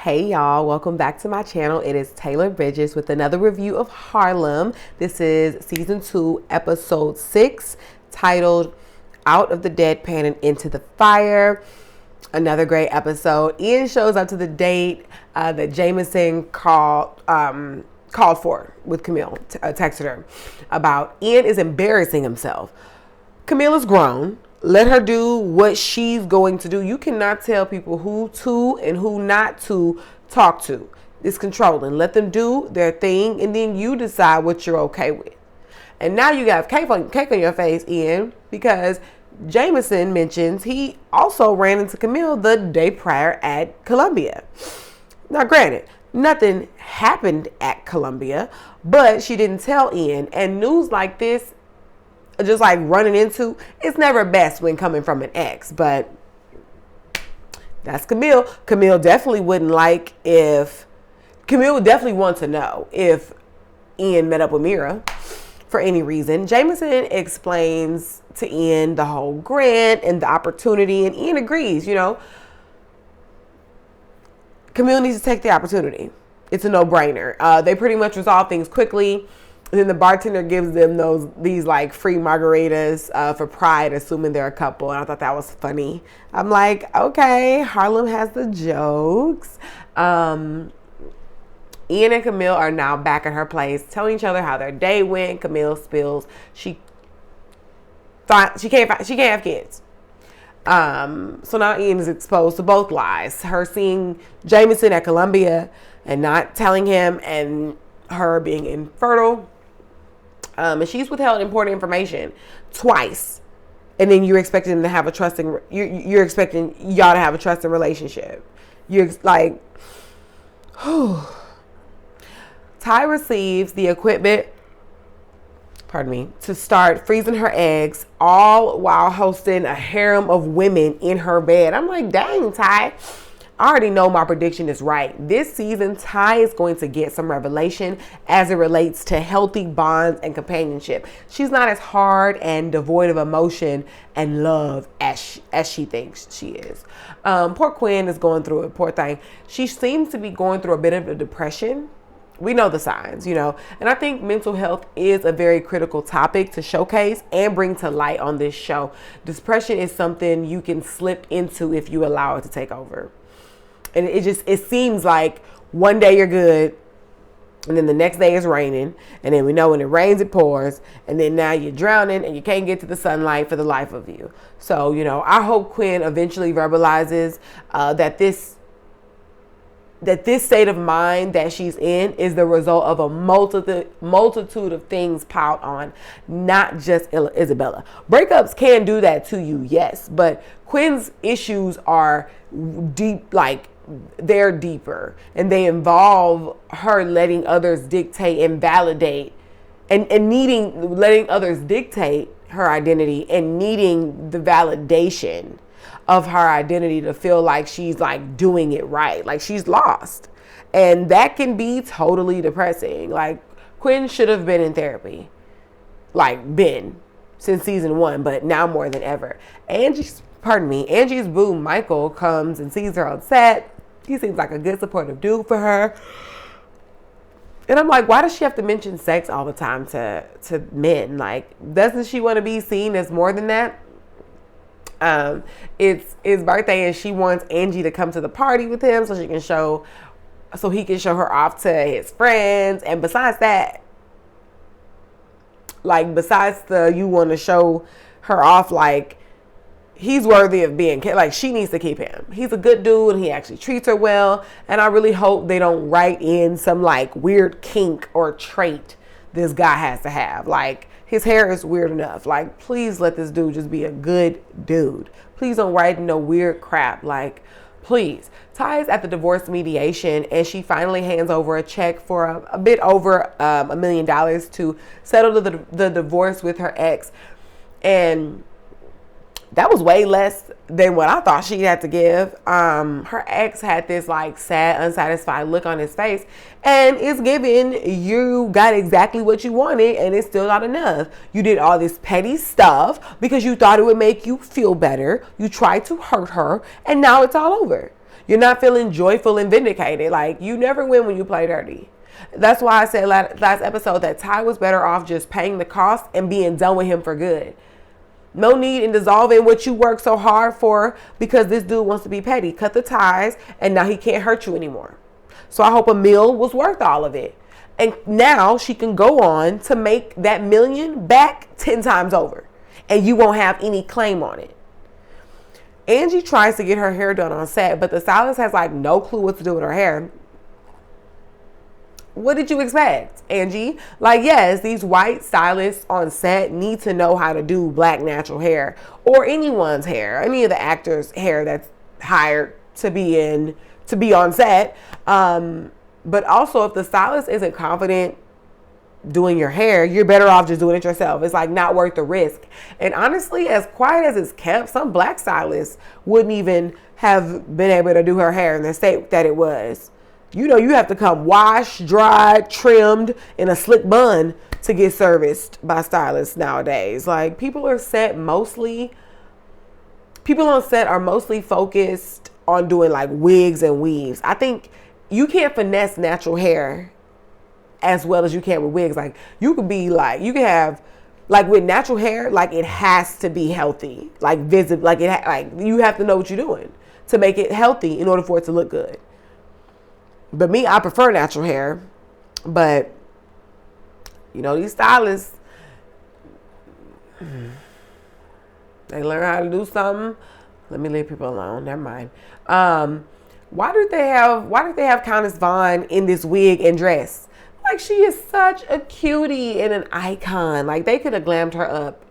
Hey y'all, welcome back to my channel. It is Taylor Bridges with another review of Harlem. This is season 2, episode 6, titled Out of the Deadpan and Into the Fire. Another great episode. Ian shows up to the date that Jameson called for with Camille, texted her about. Ian is embarrassing himself. Camille is grown. Let her do what she's going to do. You cannot tell people who to and who not to talk to. It's controlling. Let them do their thing, and then you decide what you're okay with. And now you got cake on your face, Ian, because Jameson mentions he also ran into Camille the day prior at Columbia. Now, granted, nothing happened at Columbia, but she didn't tell Ian. And news like this, just like running into, it's never best when coming from an ex, but that's Camille. Camille would definitely want to know if Ian met up with Mira for any reason. Jameson explains to Ian the whole grant and the opportunity, and Ian agrees, Camille needs to take the opportunity. It's a no-brainer. They pretty much resolve things quickly. And then the bartender gives them these like free margaritas for pride, assuming they're a couple. And I thought that was funny. I'm like, okay, Harlem has the jokes. Ian and Camille are now back at her place, telling each other how their day went. Camille spills she can't have kids. So now Ian is exposed to both lies. Her seeing Jameson at Columbia and not telling him, and her being infertile. And she's withheld important information twice, and then you're expecting them to have you're expecting y'all to have a trusting relationship. You're like, Ty receives the equipment, to start freezing her eggs, all while hosting a harem of women in her bed. I'm like, dang, Ty. I already know my prediction is right. This season, Ty is going to get some revelation as it relates to healthy bonds and companionship. She's not as hard and devoid of emotion and love as she thinks she is. Poor Quinn is going through it, poor thing. She seems to be going through a bit of a depression. We know the signs, and I think mental health is a very critical topic to showcase and bring to light on this show. Depression is something you can slip into if you allow it to take over. And it seems like one day you're good, and then the next day it's raining, and then we know when it rains it pours, and then now you're drowning and you can't get to the sunlight for the life of you. So, I hope Quinn eventually verbalizes that this state of mind that she's in is the result of a multitude of things piled on, not just Isabella. Breakups can do that to you, yes, but Quinn's issues are deep, they're deeper, and they involve her letting others dictate and validate and letting others dictate her identity and needing the validation of her identity to feel like she's doing it right, like she's lost. And that can be totally depressing. Quinn should have been in therapy, since season 1, but now more than ever. Angie's boo Michael comes and sees her on set. He seems like a good supportive dude for her. And I'm like, why does she have to mention sex all the time to men? Doesn't she want to be seen as more than that? It's his birthday, and she wants Angie to come to the party with him so he can show her off to his friends. And besides that, you want to show her off, he's worthy of being, she needs to keep him. He's a good dude, and he actually treats her well. And I really hope they don't write in some weird kink or trait this guy has to have. His hair is weird enough. Please let this dude just be a good dude. Please don't write no weird crap. Please. Ty is at the divorce mediation, and she finally hands over a check for a bit over $1 million to settle the divorce with her ex. And that was way less than what I thought she had to give. Her ex had this sad, unsatisfied look on his face, and it's given you got exactly what you wanted, and it's still not enough. You did all this petty stuff because you thought it would make you feel better. You tried to hurt her, and now it's all over. You're not feeling joyful and vindicated. Like, you never win when you play dirty. That's why I said last episode that Ty was better off just paying the cost and being done with him for good. No need in dissolving what you work so hard for because this dude wants to be petty. Cut the ties, and now he can't hurt you anymore. So I hope a meal was worth all of it. And now she can go on to make that $1 million back 10 times over. And you won't have any claim on it. Angie tries to get her hair done on set, but the stylist has like no clue what to do with her hair. What did you expect, Angie? Like, yes, these white stylists on set need to know how to do black natural hair, or anyone's hair, any of the actors' hair that's hired to be on set. But also, if the stylist isn't confident doing your hair, you're better off just doing it yourself. It's like not worth the risk. And honestly, as quiet as it's kept, some black stylists wouldn't even have been able to do her hair in the state that it was. You know, you have to come washed, dried, trimmed in a slick bun to get serviced by stylists nowadays. Like, people on set are mostly focused on doing like wigs and weaves. I think you can't finesse natural hair as well as you can with wigs. Like, you could have, like, with natural hair, like, it has to be healthy, like visible, like you have to know what you're doing to make it healthy in order for it to look good. But me, I prefer natural hair. But, you know, these stylists, they learn how to do something. Let me leave people alone. Never mind. Why did they have Countess Vaughn in this wig and dress? Like, she is such a cutie and an icon. Like, they could have glammed her up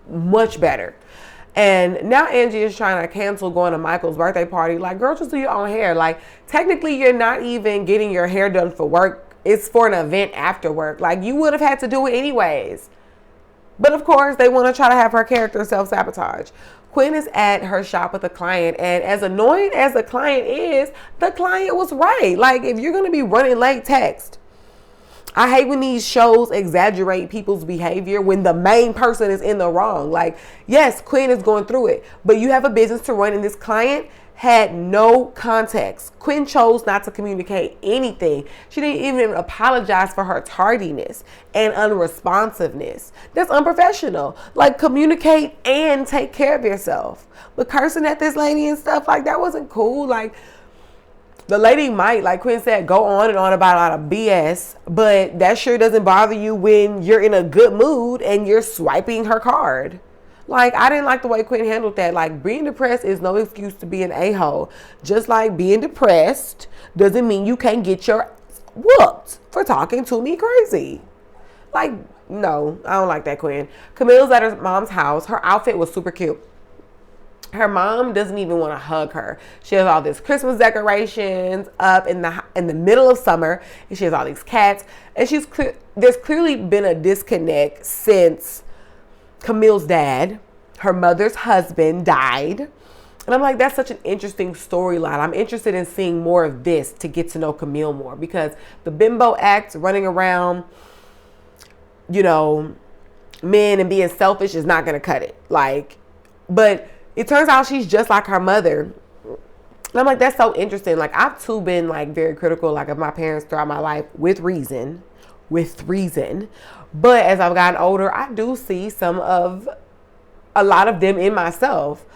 much better. And now Angie is trying to cancel going to Michael's birthday party. Like, girl, just do your own hair. Like, technically, you're not even getting your hair done for work. It's for an event after work. Like, you would have had to do it anyways. But, of course, they want to try to have her character self-sabotage. Quinn is at her shop with a client. And as annoying as the client is, the client was right. Like, if you're going to be running late, text. I hate when these shows exaggerate people's behavior when the main person is in the wrong. Like, yes, Quinn is going through it, but you have a business to run and this client had no context. Quinn chose not to communicate anything. She didn't even apologize for her tardiness and unresponsiveness. That's unprofessional. Like, communicate and take care of yourself. But cursing at this lady and stuff, like, that wasn't cool. Like, the lady might, like Quinn said, go on and on about a lot of BS, but that sure doesn't bother you when you're in a good mood and you're swiping her card. Like, I didn't like the way Quinn handled that. Like, being depressed is no excuse to be an a-hole. Just like being depressed doesn't mean you can't get your whooped for talking to me crazy. Like, no, I don't like that, Quinn. Camille's at her mom's house. Her outfit was super cute. Her mom doesn't even want to hug her. She has all these Christmas decorations up in the middle of summer, and she has all these cats. And there's clearly been a disconnect since Camille's dad, her mother's husband, died. And I'm like, that's such an interesting storyline. I'm interested in seeing more of this to get to know Camille more, because the bimbo act, running around, you know, men and being selfish is not going to cut it. Like, but it turns out she's just like her mother. And I'm like, that's so interesting. Like, I've too been like very critical, like, of my parents throughout my life with reason. But as I've gotten older, I do see a lot of them in myself,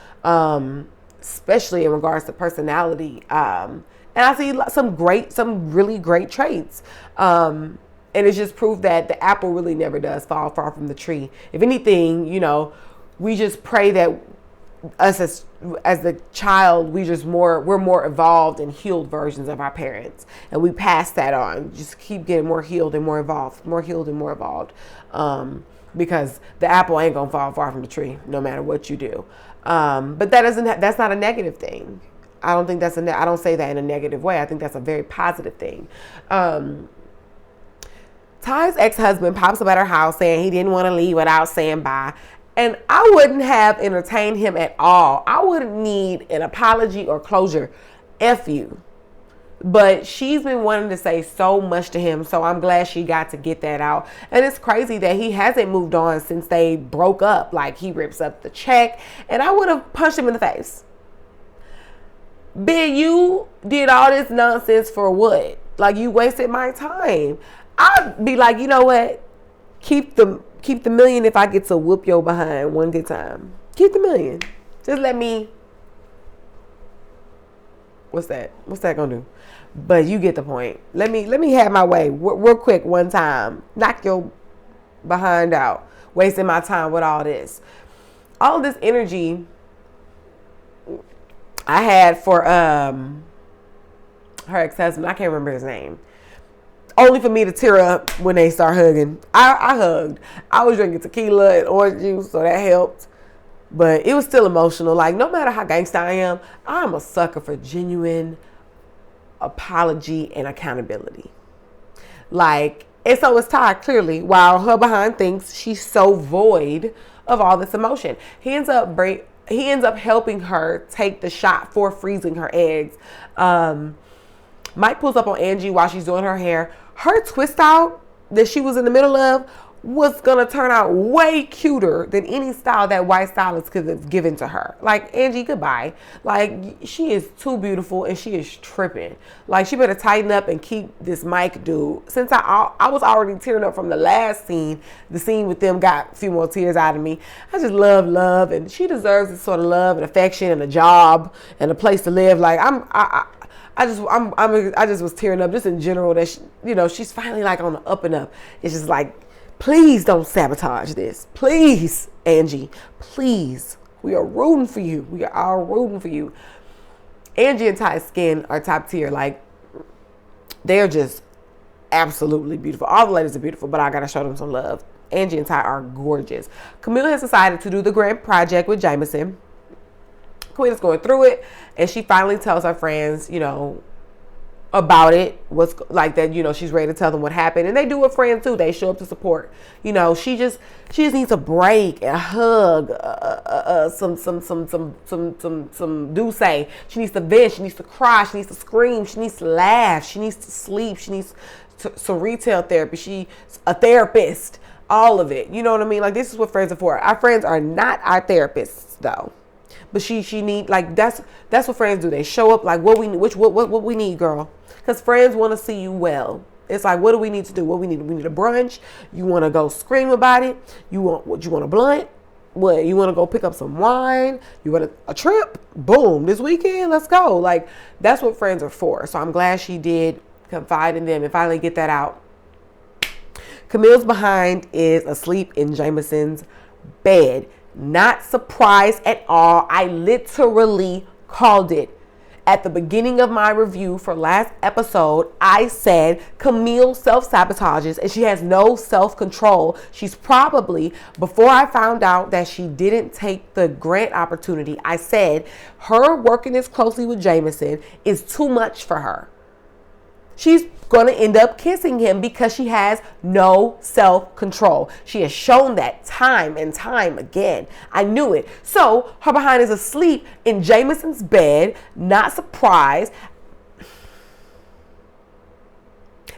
especially in regards to personality. And I see some really great traits. And it's just proof that the apple really never does fall far from the tree. If anything, you know, we just pray that us as the child, we're more evolved and healed versions of our parents, and we pass that on. Just keep getting more healed and more evolved, because the apple ain't gonna fall far from the tree, no matter what you do. But that's not a negative thing. I don't think I don't say that in a negative way. I think that's a very positive thing. Ty's ex-husband pops up at her house saying he didn't want to leave without saying bye. And I wouldn't have entertained him at all. I wouldn't need an apology or closure. F you. But she's been wanting to say so much to him, so I'm glad she got to get that out. And it's crazy that he hasn't moved on since they broke up. Like, he rips up the check, and I would have punched him in the face. bitch, you did all this nonsense for what? Like, you wasted my time. I'd be like, you know what? Keep the million if I get to whoop your behind one good time. Keep the million. Just let me. What's that? What's that gonna do? But you get the point. Let me have my way real quick one time. Knock your behind out. Wasting my time with all this. All this energy I had for her ex-husband. I can't remember his name. Only for me to tear up when they start hugging. I hugged. I was drinking tequila and orange juice, so that helped. But it was still emotional. Like, no matter how gangsta I am, I'm a sucker for genuine apology and accountability. Like, and so it's Ty, clearly, while her behind thinks she's so void of all this emotion. He ends up helping her take the shot for freezing her eggs. Mike pulls up on Angie while she's doing her hair. Her twist out that she was in the middle of was gonna turn out way cuter than any style that white stylist could have given to her. Like, Angie, goodbye. Like, she is too beautiful and she is tripping. Like, she better tighten up and keep this Mike dude. Since I was already tearing up from the last scene, the scene with them got a few more tears out of me. I just love, and she deserves this sort of love and affection and a job and a place to live. Like, I just was tearing up just in general that she's finally like on the up and up. It's just like, please don't sabotage this. Please, Angie, please. We are rooting for you. We are all rooting for you. Angie and Ty's skin are top tier. Like, they're just absolutely beautiful. All the ladies are beautiful, but I gotta show them some love. Angie and Ty are gorgeous. Camille has decided to do the grand project with Jameson. Queen is going through it, and she finally tells her friends, about it. What's like that, she's ready to tell them what happened. And they do with friends too. They show up to support. She just needs a break, a hug, some do say. She needs to vent, she needs to cry, she needs to scream, she needs to laugh, she needs to sleep, she needs some retail therapy, she's a therapist, all of it. You know what I mean? Like, this is what friends are for. Our friends are not our therapists though. But she need, like, that's what friends do. They show up like, what we need, girl. Because friends want to see you well. It's like, what do we need to do? What we need a brunch. You want to go scream about it. You want a blunt. What, you want to go pick up some wine? You want a trip? Boom, this weekend, let's go. Like, that's what friends are for. So I'm glad she did confide in them and finally get that out. Camille's behind is asleep in Jameson's bed. Not surprised at all. I literally called it. At the beginning of my review for last episode, I said Camille self-sabotages and she has no self-control. She's probably, before I found out that she didn't take the grant opportunity, I said her working this closely with Jameson is too much for her. She's going to end up kissing him because she has no self-control. She has shown that time and time again. I knew it. So her behind is asleep in Jameson's bed, not surprised.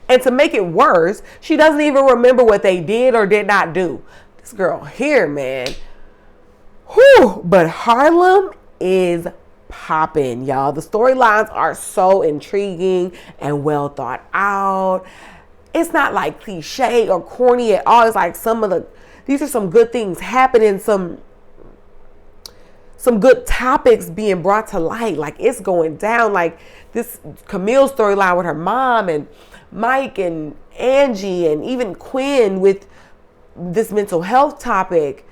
And to make it worse, she doesn't even remember what they did or did not do. This girl here, man. Whew. But Harlem is popping, y'all. The storylines are so intriguing and well thought out. It's not like cliche or corny at all. It's like these are some good things happening, some good topics being brought to light. Like, it's going down. Like, this Camille storyline with her mom and Mike and Angie and even Quinn with this mental health topic.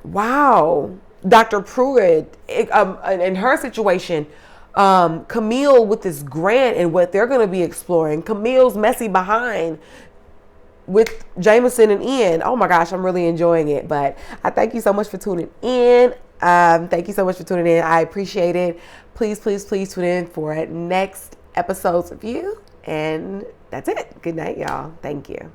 Wow. Dr. Pruitt, in her situation, Camille with this grant and what they're going to be exploring, Camille's messy behind with Jameson and Ian. Oh my gosh, I'm really enjoying it. But I thank you so much for tuning in. Thank you so much for tuning in. I appreciate it. Please tune in for next episode's review. And that's it. Good night, y'all. Thank you.